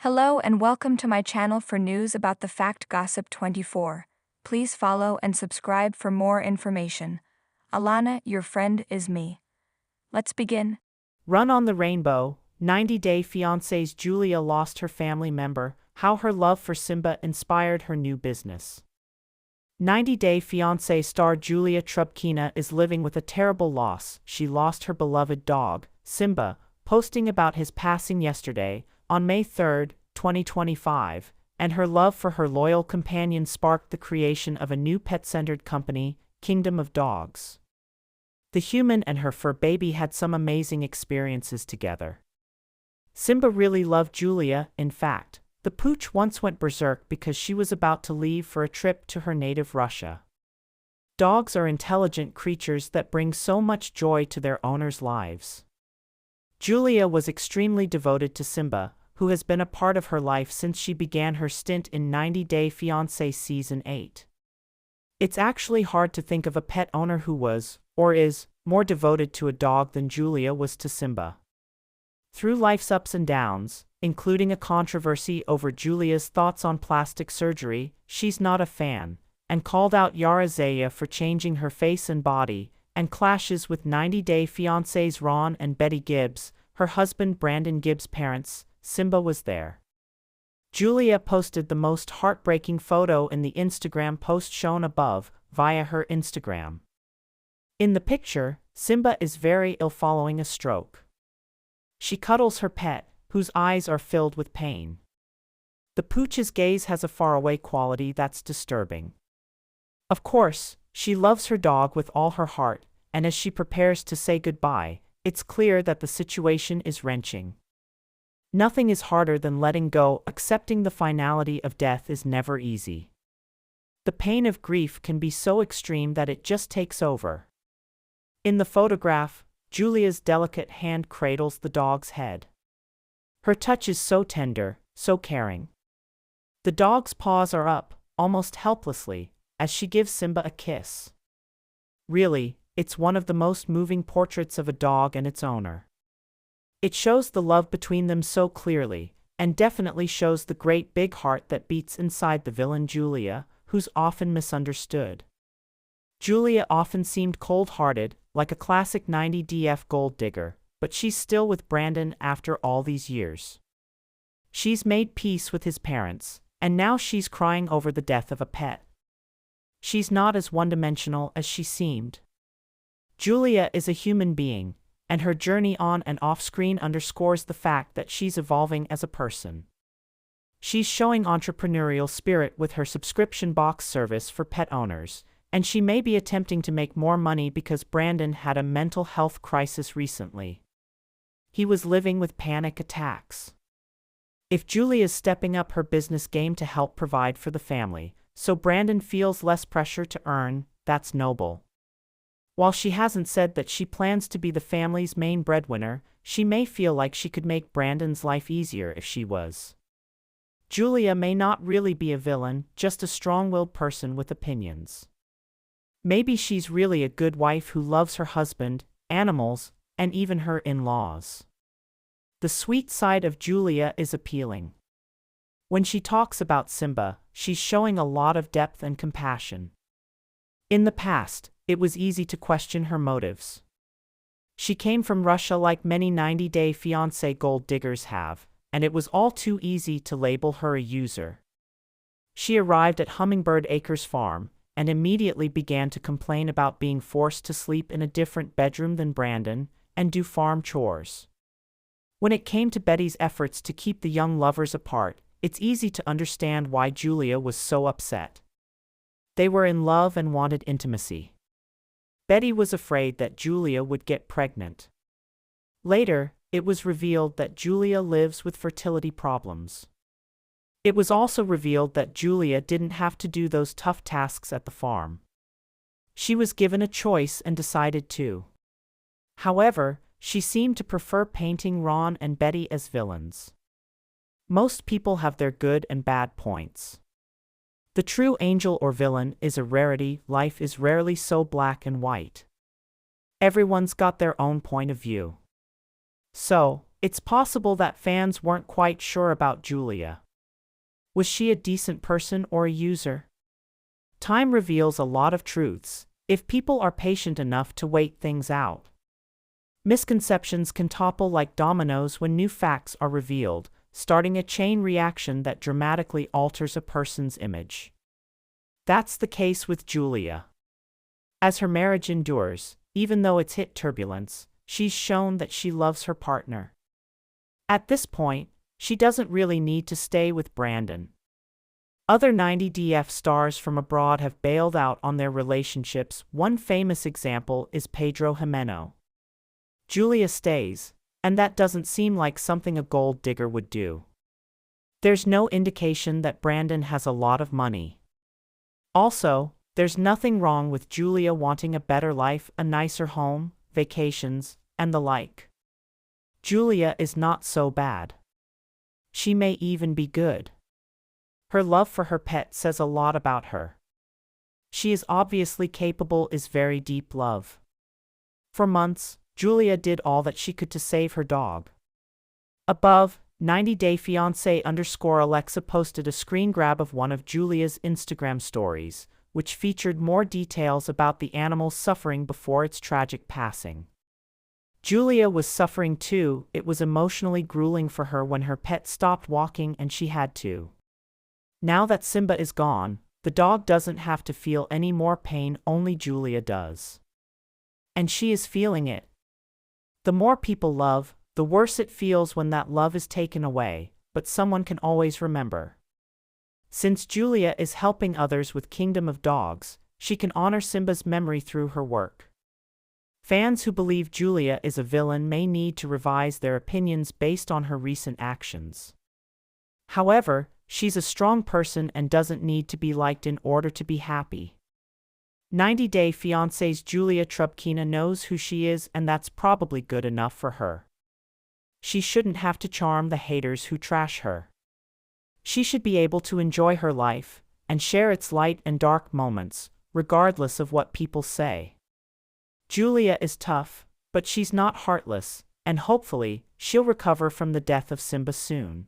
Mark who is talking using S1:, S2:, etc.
S1: Hello and welcome to my channel for news about the Fact Gossip 24. Please follow and subscribe for more information. Alana, your friend, is me. Let's begin.
S2: Run on the Rainbow, 90-Day Fiancé's Julia lost her family member, how her love for Simba inspired her new business. 90-Day Fiancé star Julia Trubkina is living with a terrible loss. She lost her beloved dog, Simba, posting about his passing yesterday, on May 3, 2025, and her love for her loyal companion sparked the creation of a new pet-centered company, Kingdom of Dogs. The human and her fur baby had some amazing experiences together. Simba really loved Julia. In fact, the pooch once went berserk because she was about to leave for a trip to her native Russia. Dogs are intelligent creatures that bring so much joy to their owners' lives. Julia was extremely devoted to Simba, who has been a part of her life since she began her stint in 90-Day Fiancé Season 8. It's actually hard to think of a pet owner who was, or is, more devoted to a dog than Julia was to Simba. Through life's ups and downs, including a controversy over Julia's thoughts on plastic surgery, she's not a fan, and called out Yara Zaya for changing her face and body, and clashes with 90-Day Fiancé's Ron and Betty Gibbs, her husband Brandon Gibbs' parents. Simba was there. Julia posted the most heartbreaking photo in the Instagram post shown above, via her Instagram. In the picture, Simba is very ill following a stroke. She cuddles her pet, whose eyes are filled with pain. The pooch's gaze has a faraway quality that's disturbing. Of course, she loves her dog with all her heart, and as she prepares to say goodbye, it's clear that the situation is wrenching. Nothing is harder than letting go. Accepting the finality of death is never easy. The pain of grief can be so extreme that it just takes over. In the photograph, Julia's delicate hand cradles the dog's head. Her touch is so tender, so caring. The dog's paws are up, almost helplessly, as she gives Simba a kiss. Really, it's one of the most moving portraits of a dog and its owner. It shows the love between them so clearly, and definitely shows the great big heart that beats inside the villain Julia, who's often misunderstood. Julia often seemed cold-hearted, like a classic 90DF gold digger, but she's still with Brandon after all these years. She's made peace with his parents, and now she's crying over the death of a pet. She's not as one-dimensional as she seemed. Julia is a human being, and her journey on and off-screen underscores the fact that she's evolving as a person. She's showing entrepreneurial spirit with her subscription box service for pet owners, and she may be attempting to make more money because Brandon had a mental health crisis recently. He was living with panic attacks. If Julia's stepping up her business game to help provide for the family, so Brandon feels less pressure to earn, that's noble. While she hasn't said that she plans to be the family's main breadwinner, she may feel like she could make Brandon's life easier if she was. Julia may not really be a villain, just a strong-willed person with opinions. Maybe she's really a good wife who loves her husband, animals, and even her in-laws. The sweet side of Julia is appealing. When she talks about Simba, she's showing a lot of depth and compassion. In the past, it was easy to question her motives. She came from Russia like many 90-Day Fiancé gold diggers have, and it was all too easy to label her a user. She arrived at Hummingbird Acres Farm, and immediately began to complain about being forced to sleep in a different bedroom than Brandon, and do farm chores. When it came to Betty's efforts to keep the young lovers apart, it's easy to understand why Julia was so upset. They were in love and wanted intimacy. Betty was afraid that Julia would get pregnant. Later, it was revealed that Julia lives with fertility problems. It was also revealed that Julia didn't have to do those tough tasks at the farm. She was given a choice and decided to. However, she seemed to prefer painting Ron and Betty as villains. Most people have their good and bad points. The true angel or villain is a rarity. Life is rarely so black and white. Everyone's got their own point of view. So, It's possible that fans weren't quite sure about Julia. Was she a decent person or a user? Time reveals a lot of truths, if people are patient enough to wait things out. Misconceptions can topple like dominoes when new facts are revealed, starting a chain reaction that dramatically alters a person's image. That's the case with Julia. As her marriage endures, even though it's hit turbulence, she's shown that she loves her partner. At this point, she doesn't really need to stay with Brandon. Other 90DF stars from abroad have bailed out on their relationships. One famous example is Pedro Jimeno. Julia stays, and that doesn't seem like something a gold digger would do. There's no indication that Brandon has a lot of money. Also, there's nothing wrong with Julia wanting a better life, a nicer home, vacations, and the like. Julia is not so bad. She may even be good. Her love for her pet says a lot about her. She is obviously capable, is very deep love. For months, Julia did all that she could to save her dog. Above, 90-day fiancé _ Alexa posted a screen grab of one of Julia's Instagram stories, which featured more details about the animal's suffering before its tragic passing. Julia was suffering too. It was emotionally grueling for her when her pet stopped walking and she had to. Now that Simba is gone, the dog doesn't have to feel any more pain, only Julia does. And she is feeling it. The more people love, the worse it feels when that love is taken away, but someone can always remember. Since Julia is helping others with Kingdom of Dogs, she can honor Simba's memory through her work. Fans who believe Julia is a villain may need to revise their opinions based on her recent actions. However, she's a strong person and doesn't need to be liked in order to be happy. 90-day fiancé's Julia Trubkina knows who she is, and that's probably good enough for her. She shouldn't have to charm the haters who trash her. She should be able to enjoy her life and share its light and dark moments, regardless of what people say. Julia is tough, but she's not heartless, and hopefully, she'll recover from the death of Simba soon.